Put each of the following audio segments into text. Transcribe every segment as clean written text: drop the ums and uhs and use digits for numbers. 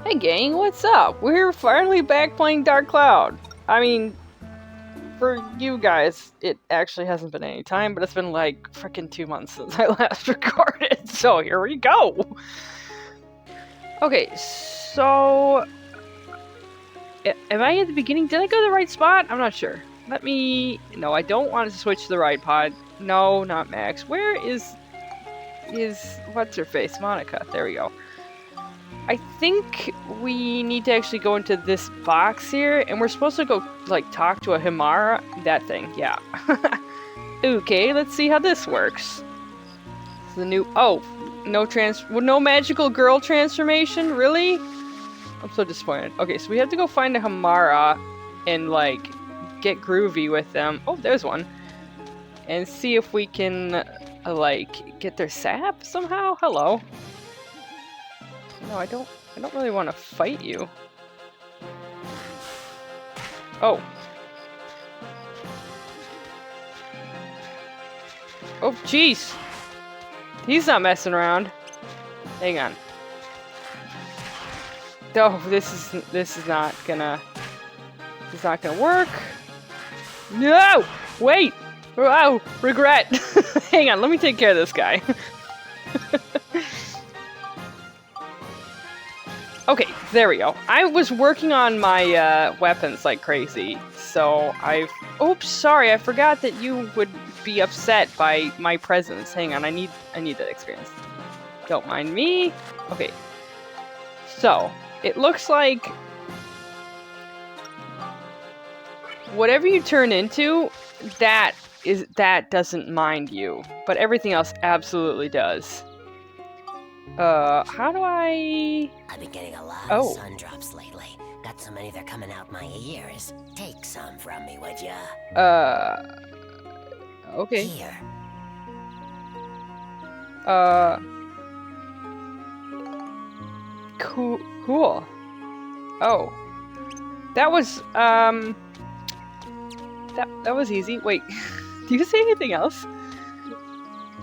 Hey gang, what's up? We're finally back playing Dark Cloud. I mean, for you guys, it actually hasn't been any time, but it's been like freaking 2 months since I last recorded, so here we go! Okay, so... Am I at the beginning? Did I go to the right spot? I'm not sure. Let me... No, I don't want to switch to the right pod. No, not Max. Where is... What's-her-face? Monica. There we go. I think we need to actually go into this box here, and we're supposed to go, like, talk to a Himara. That thing, yeah. Okay, let's see how this works. The new... Oh, no magical girl transformation? Really? I'm so disappointed. Okay, so we have to go find a Himara and, like, get groovy with them. Oh, there's one. And see if we can, like, get their sap somehow? Hello. No, I don't really want to fight you. Oh. Oh, jeez. He's not messing around. Hang on. Oh, this is not gonna work. No! Wait! Oh, regret. Hang on, let me take care of this guy. Okay, there we go. I was working on my weapons like crazy, so oops, sorry, I forgot that you would be upset by my presence. Hang on, I need that experience. Don't mind me. Okay. So, it looks like whatever you turn into, that doesn't mind you, but everything else absolutely does. How do I... I've been getting a lot of sun drops lately. Got so many they're coming out my ears. Take some from me, would ya? Okay. Here. Cool. Oh. That was, that was easy. Wait, do you say anything else?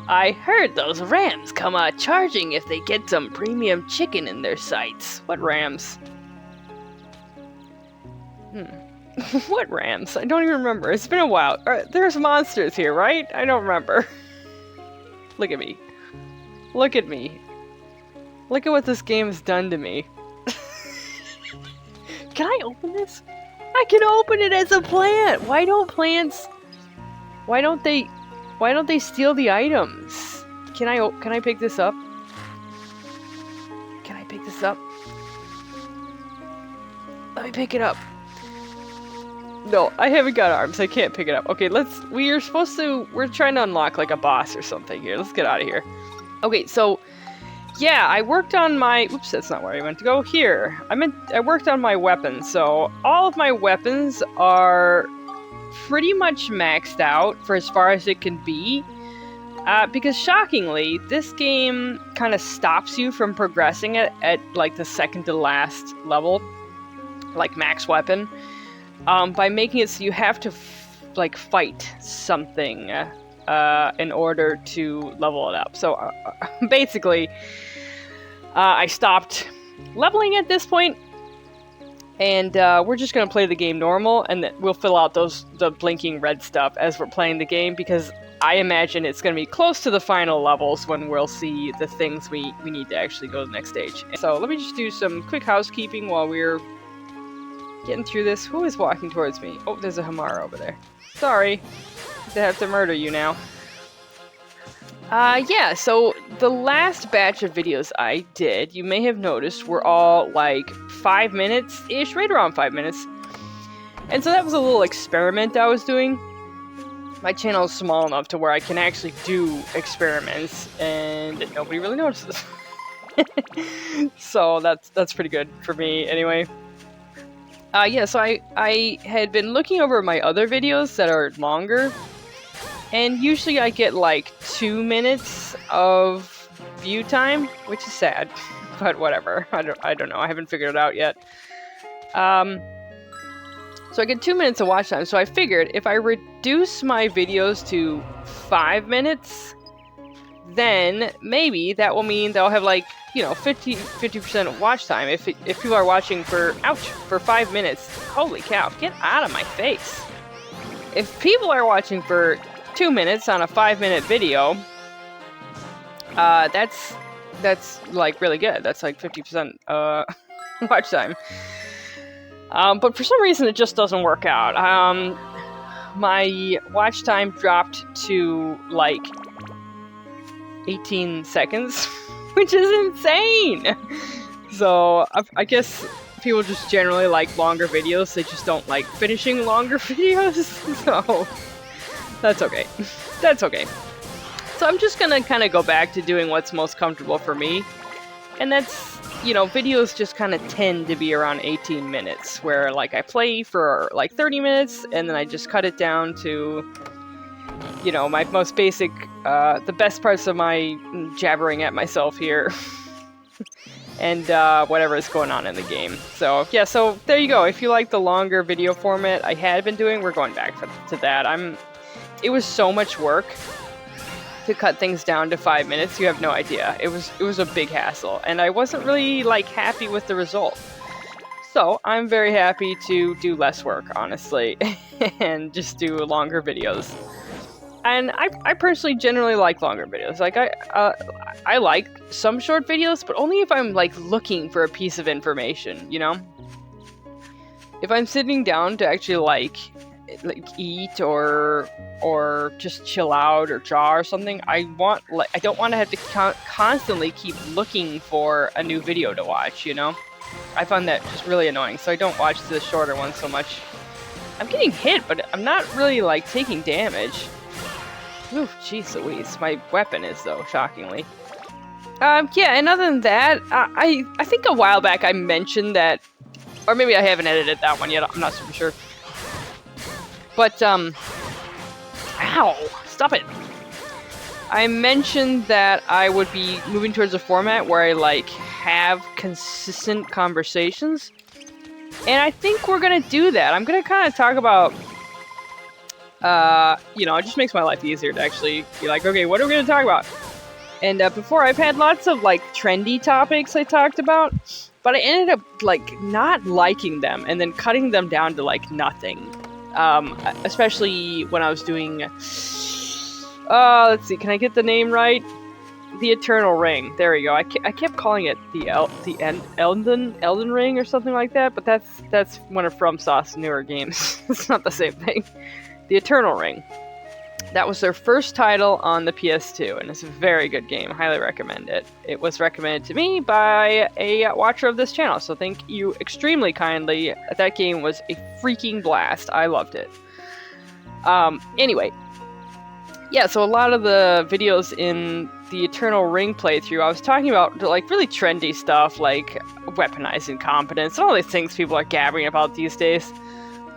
I heard those rams come charging if they get some premium chicken in their sights. What rams? What rams? I don't even remember. It's been a while. There's monsters here, right? I don't remember. Look at me. Look at me. Look at what this game has done to me. Can I open this? I can open it as a plant! Why don't they steal the items? Can I pick this up? Can I pick this up? Let me pick it up. No, I haven't got arms. I can't pick it up. Okay, we're trying to unlock like a boss or something here. Let's get out of here. Okay, so yeah, I worked on my, oops, that's not where I meant to go. Here. I worked on my weapons. So all of my weapons are pretty much maxed out for as far as it can be, because shockingly, this game kind of stops you from progressing it at like the second to last level, like max weapon, by making it so you have to like fight something in order to level it up. So basically, I stopped leveling at this point. And we're just going to play the game normal, and we'll fill out the blinking red stuff as we're playing the game, because I imagine it's going to be close to the final levels when we'll see the things we need to actually go to the next stage. So let me just do some quick housekeeping while we're getting through this. Who is walking towards me? Oh, there's a Himara over there. Sorry. I have to murder you now. Yeah, so the last batch of videos I did, you may have noticed, were all like 5 minutes-ish, right around 5 minutes. And so that was a little experiment I was doing. My channel is small enough to where I can actually do experiments, and nobody really notices. So that's pretty good for me, anyway. Yeah, so I had been looking over my other videos that are longer, and usually I get like 2 minutes of view time, which is sad, but whatever. I don't know. I haven't figured it out yet. So I get 2 minutes of watch time. So I figured if I reduce my videos to 5 minutes, then maybe that will mean they'll have like, you know, 50% watch time. If people are watching for 5 minutes, holy cow, get out of my face. If people are watching for 2 minutes on a 5-minute video, that's like really good. That's like 50% watch time. But for some reason it just doesn't work out. My watch time dropped to like 18 seconds, which is insane. So I guess people just generally like longer videos. They just don't like finishing longer videos. So that's okay. That's okay. So I'm just gonna kind of go back to doing what's most comfortable for me. And that's, you know, videos just kind of tend to be around 18 minutes, where like I play for like 30 minutes and then I just cut it down to, you know, my most basic, the best parts of my jabbering at myself here. And whatever is going on in the game. So yeah, so there you go. If you like the longer video format I had been doing, we're going back to that. It was so much work to cut things down to 5 minutes. You have no idea. It was a big hassle, and I wasn't really like happy with the result. So I'm very happy to do less work, honestly, and just do longer videos. And I personally generally like longer videos. Like I like some short videos, but only if I'm like looking for a piece of information, you know? If I'm sitting down to actually like eat or just chill out or draw or something, I don't want to have to constantly keep looking for a new video to watch, you know? I find that just really annoying, so I don't watch the shorter ones so much. I'm getting hit, but I'm not really like taking damage. Ooh, jeez Louise. My weapon is, though, shockingly. Yeah, and other than that, I think a while back I mentioned that, or maybe I haven't edited that one yet, I'm not super sure. But, ow, stop it. I mentioned that I would be moving towards a format where I, like, have consistent conversations. And I think we're gonna do that. I'm gonna kind of talk about, you know, it just makes my life easier to actually be like, okay, what are we gonna talk about? And before, I've had lots of like trendy topics I talked about, but I ended up like not liking them and then cutting them down to like nothing. Especially when I was doing, let's see, can I get the name right? The Eternal Ring. There we go. I kept calling it the Elden Ring or something like that, but that's one of FromSoft's newer games. It's not the same thing. The Eternal Ring. That was their first title on the PS2, and it's a very good game. Highly recommend it. It was recommended to me by a watcher of this channel, so thank you extremely kindly. That game was a freaking blast. I loved it. Anyway. Yeah, so a lot of the videos in the Eternal Ring playthrough, I was talking about like really trendy stuff, like weaponized incompetence, and all these things people are gabbering about these days.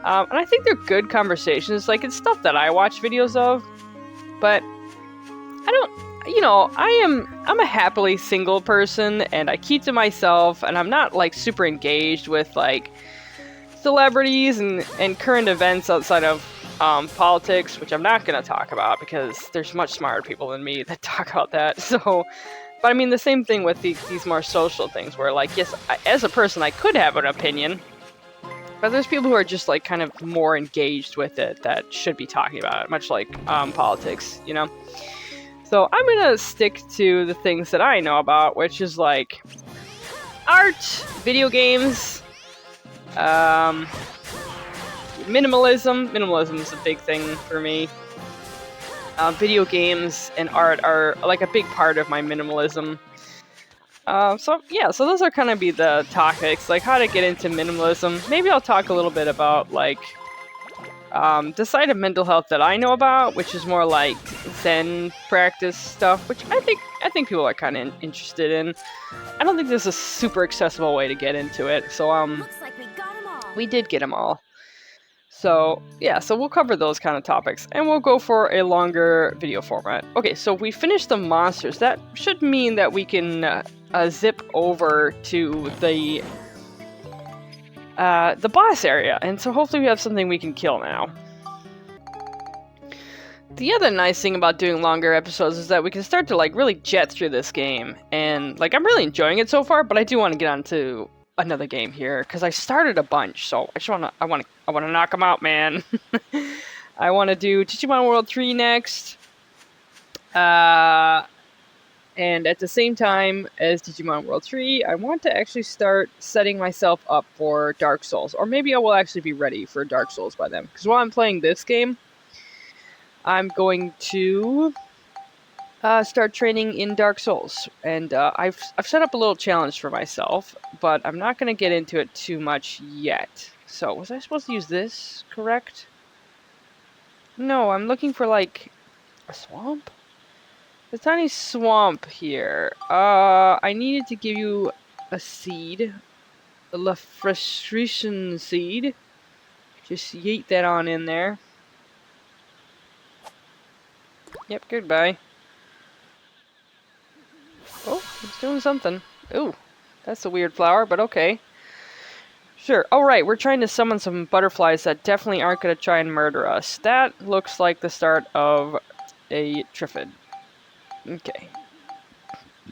And I think they're good conversations. Like, it's stuff that I watch videos of, but I don't, you know, I'm a happily single person, and I keep to myself, and I'm not like super engaged with like celebrities and current events outside of politics, which I'm not going to talk about because there's much smarter people than me that talk about that. So, but I mean, the same thing with these more social things where, like, yes, as a person, I could have an opinion, but there's people who are just, like, kind of more engaged with it that should be talking about it, much like politics, you know? So I'm going to stick to the things that I know about, which is, like, art, video games, minimalism. Minimalism is a big thing for me. Video games and art are like a big part of my minimalism. So those are kind of be the topics, like how to get into minimalism. Maybe I'll talk a little bit about like the side of mental health that I know about, which is more like Zen practice stuff, which I think people are kind of interested in. I don't think there's a super accessible way to get into it. So Looks like we got 'em all. we did get them all. So, yeah, so we'll cover those kind of topics, and we'll go for a longer video format. Okay, so we finished the monsters. That should mean that we can zip over to the boss area, and so hopefully we have something we can kill now. The other nice thing about doing longer episodes is that we can start to like really jet through this game, and like I'm really enjoying it so far. But I do want to get on to another game here because I started a bunch, so I want to knock them out, man. I want to do Digimon World 3 next, and at the same time as Digimon World 3, I want to actually start setting myself up for Dark Souls, or maybe I will actually be ready for Dark Souls by then. Because while I'm playing this game, I'm going to start training in Dark Souls, and I've set up a little challenge for myself, but I'm not going to get into it too much yet. So, was I supposed to use this, correct? No, I'm looking for, like, a swamp? A tiny swamp here. I needed to give you a seed. A frustration seed. Just yeet that on in there. Yep, goodbye. Oh, it's doing something. Ooh, that's a weird flower, but okay. Sure. Oh, right, we're trying to summon some butterflies that definitely aren't going to try and murder us. That looks like the start of a Triffid. Okay.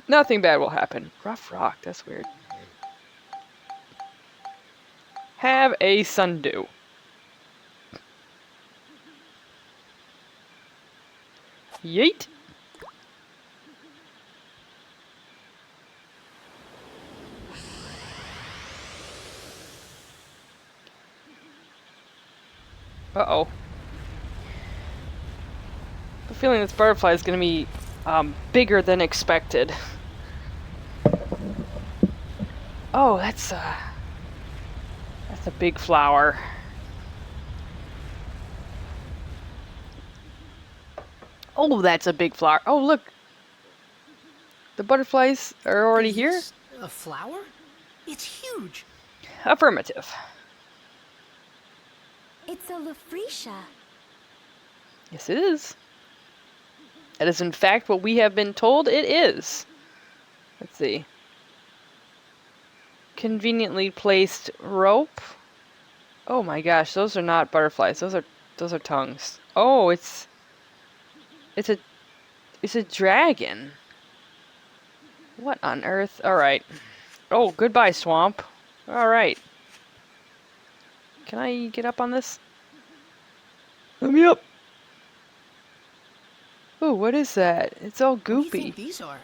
Nothing bad will happen. Rough rock, that's weird. Have a sundew. Yeet. Uh-oh. I have a feeling this butterfly is going to be bigger than expected. Oh, that's a big flower. Oh, that's a big flower. Oh, look. The butterflies are already here? A flower? It's huge. Affirmative. It's a Lafretia. Yes, it is. That is, in fact, what we have been told it is. Let's see. Conveniently placed rope. Oh my gosh, those are not butterflies. Those are tongues. Oh, it's a dragon. What on earth? All right. Oh, goodbye, swamp. All right. Can I get up on this? Let me up. Oh, what is that? It's all goopy. What do you think these are?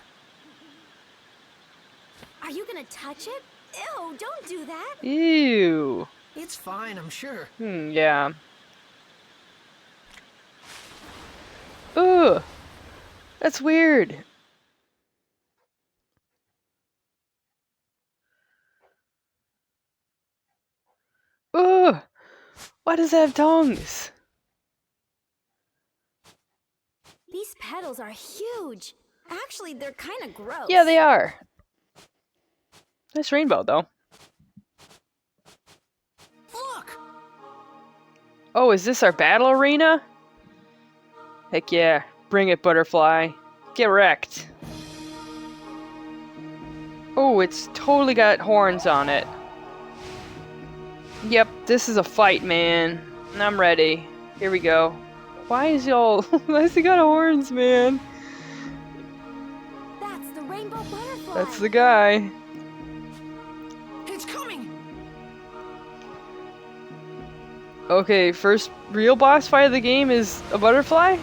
Are you gonna touch it? Ew, don't do that. Ew. It's fine, I'm sure. Yeah. Ugh. That's weird. Ugh. Why does it have tongues? These petals are huge. Actually, they're kind of gross. Yeah, they are. Nice rainbow, though. Look! Oh, is this our battle arena? Heck yeah. Bring it, butterfly. Get wrecked. Oh, it's totally got horns on it. Yep, this is a fight, man. I'm ready. Here we go. Why is y'all... Why has he got horns, man? That's the rainbow butterfly. That's the guy. It's coming! Okay, first real boss fight of the game is a butterfly?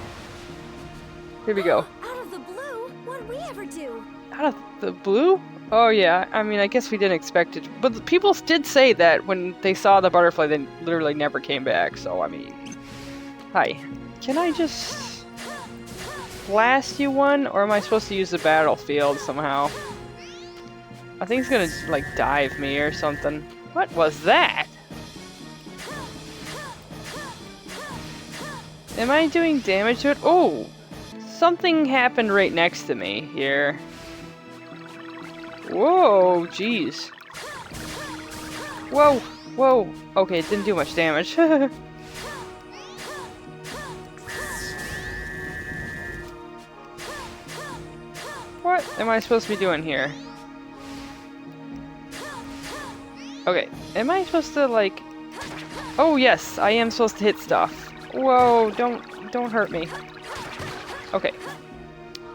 Here we go. Out of the blue? What'd we ever do? Out of the blue? Oh yeah, I mean, I guess we didn't expect it. But the people did say that when they saw the butterfly, they literally never came back, so I mean... Hi. Can I just... blast you one? Or am I supposed to use the battlefield somehow? I think it's gonna, like, dive me or something. What was that? Am I doing damage to it? Oh! Something happened right next to me here. Whoa, jeez. Whoa, whoa. Okay, it didn't do much damage. What am I supposed to be doing here? Okay, am I supposed to, like... Oh, yes, I am supposed to hit stuff. Whoa, don't hurt me.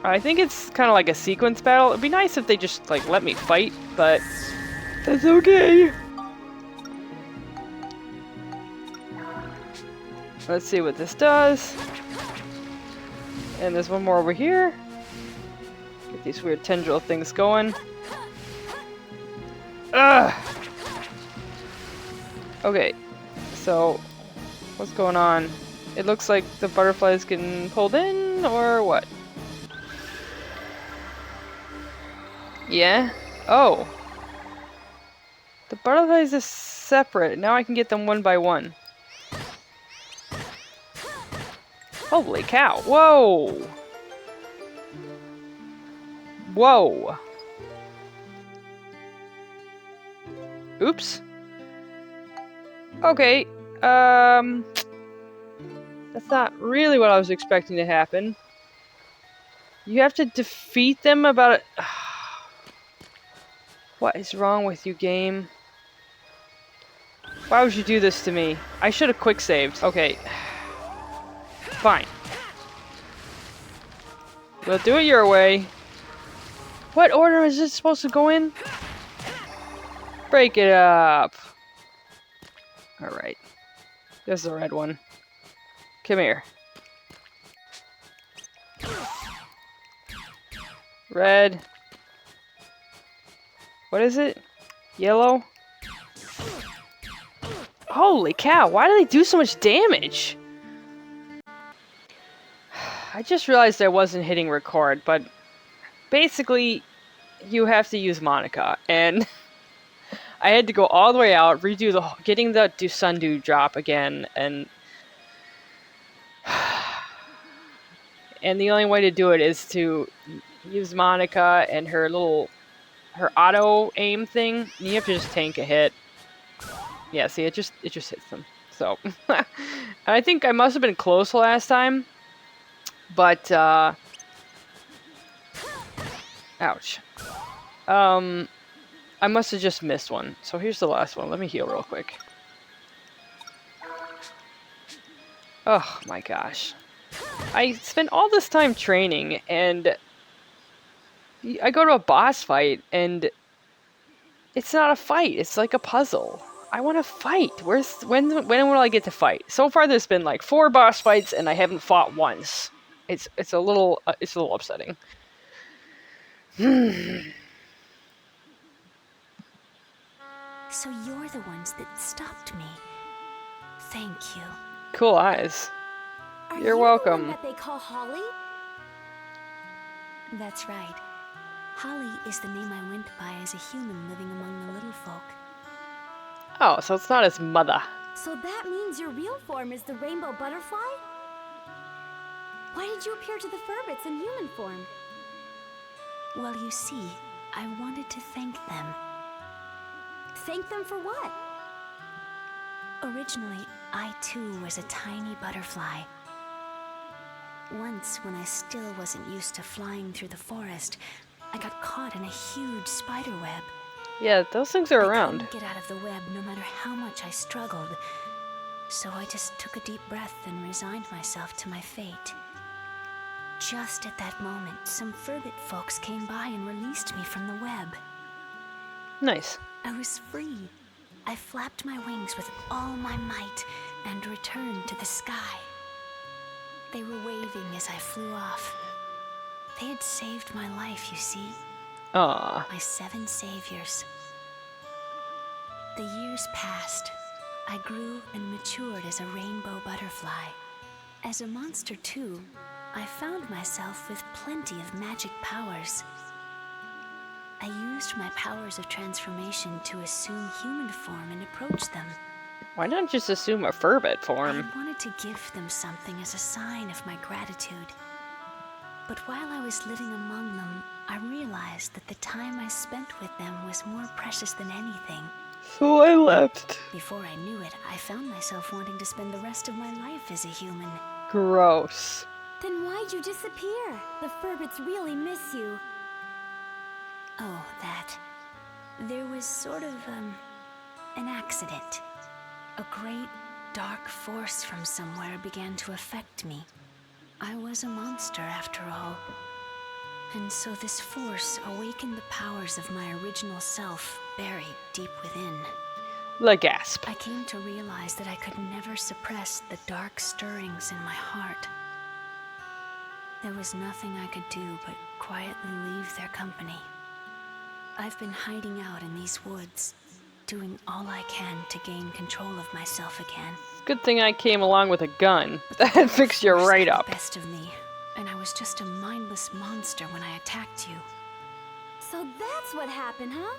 I think it's kind of like a sequence battle. It'd be nice if they just, like, let me fight, but that's okay. Let's see what this does. And there's one more over here. Get these weird tendril things going. Ugh! Okay, so what's going on? It looks like the butterfly's getting pulled in, or what? Yeah? Oh. The butterflies are separate. Now I can get them one by one. Holy cow. Whoa! Whoa! Oops. Okay, that's not really what I was expecting to happen. You have to defeat them about it. What is wrong with you, game? Why would you do this to me? I should have quick saved. Okay. Fine. We'll do it your way. What order is this supposed to go in? Break it up. Alright. This is the red one. Come here. Red. What is it? Yellow? Holy cow, why do they do so much damage? I just realized I wasn't hitting record, but basically, you have to use Monica, and I had to go all the way out, redo getting the Sundew drop again, and the only way to do it is to use Monica and her auto aim thing. You have to just tank a hit. Yeah, see, it just hits them. So, I think I must have been close last time, but ouch. I must have just missed one. So here's the last one. Let me heal real quick. Oh my gosh. I spent all this time training, and I go to a boss fight, and it's not a fight. It's like a puzzle. I want to fight. When will I get to fight? So far, there's been like 4 boss fights, and I haven't fought once. It's a little upsetting. So you're the ones that stopped me. Thank you. Cool eyes. Are You're you welcome. The one that they call Holly? That's right. Holly is the name I went by as a human living among the little folk. Oh, so it's not his mother. So that means your real form is the rainbow butterfly? Why did you appear to the Furbits in human form? Well, you see, I wanted to thank them. Thank them for what? Originally, I too was a tiny butterfly. Once, when I still wasn't used to flying through the forest, I got caught in a huge spider web. Yeah, those things are around. I couldn't get out of the web no matter how much I struggled. So I just took a deep breath and resigned myself to my fate. Just at that moment, some Furbit folks came by and released me from the web. Nice. I was free. I flapped my wings with all my might and returned to the sky. They were waving as I flew off. They had saved my life, you see. Aww. My 7 saviors. The years passed. I grew and matured as a rainbow butterfly. As a monster too, I found myself with plenty of magic powers. I used my powers of transformation to assume human form and approach them. Why not just assume a Furbit form? I wanted to give them something as a sign of my gratitude. But while I was living among them, I realized that the time I spent with them was more precious than anything. So I left. Before I knew it, I found myself wanting to spend the rest of my life as a human. Gross. Then why'd you disappear? The Furbits really miss you. Oh, that. There was sort of, an accident. A great, dark force from somewhere began to affect me. I was a monster, after all. And so this force awakened the powers of my original self buried deep within. La gasp. I came to realize that I could never suppress the dark stirrings in my heart. There was nothing I could do but quietly leave their company. I've been hiding out in these woods, doing all I can to gain control of myself again. Good thing I came along with a gun. That fixed you Force right got up. the best of me, and I was just a mindless monster when I attacked you. So that's what happened, huh?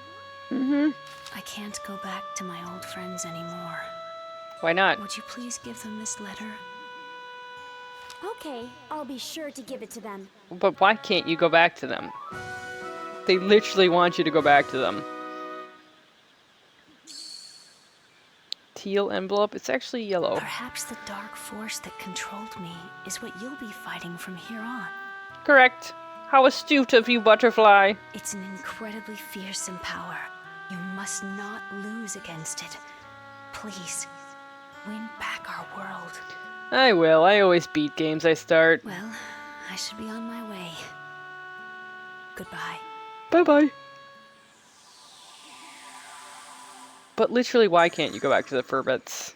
Mm-hmm. I can't go back to my old friends anymore. Why not? Would you please give them this letter? Okay, I'll be sure to give it to them. But why can't you go back to them? They literally want you to go back to them. Teal envelope? It's actually yellow. Perhaps the dark force that controlled me is what you'll be fighting from here on. Correct. How astute of you, Butterfly. It's an incredibly fearsome power. You must not lose against it. Please, win back our world. I will. I always beat games I start. Well, I should be on my way. Goodbye. Bye-bye. But literally, why can't you go back to the Furbits?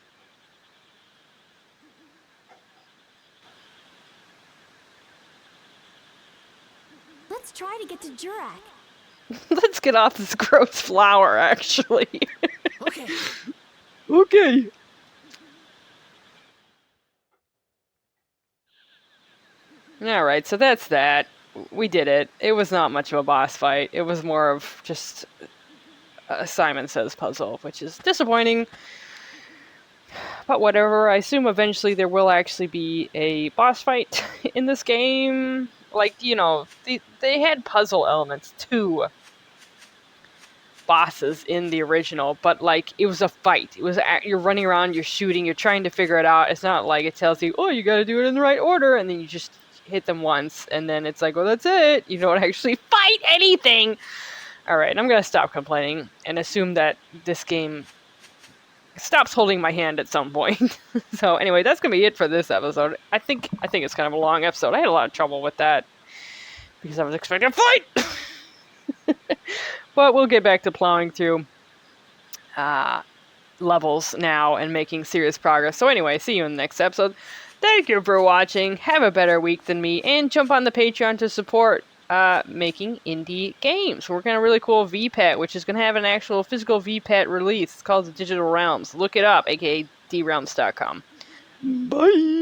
Let's try to get to Jurak. Let's get off this gross flower, actually. Okay. Okay. Alright, so that's that. We did it. It was not much of a boss fight. It was more of just a Simon Says puzzle, which is disappointing. But whatever, I assume eventually there will actually be a boss fight in this game. Like, you know, they had puzzle elements too. Bosses in the original, but like it was a fight. It was you're running around, you're shooting, you're trying to figure it out. It's not like it tells you, oh, you got to do it in the right order, and then you just hit them once, and then it's like, well, that's it. You don't actually fight anything. All right, I'm gonna stop complaining and assume that this game stops holding my hand at some point. So anyway, that's gonna be it for this episode. I think it's kind of a long episode. I had a lot of trouble with that because I was expecting a fight. But we'll get back to plowing through levels now and making serious progress. So anyway, see you in the next episode. Thank you for watching. Have a better week than me. And jump on the Patreon to support making indie games. We're working on a really cool VPAT, which is going to have an actual physical VPAT release. It's called the Digital Realms. Look it up, aka drealms.com. Bye!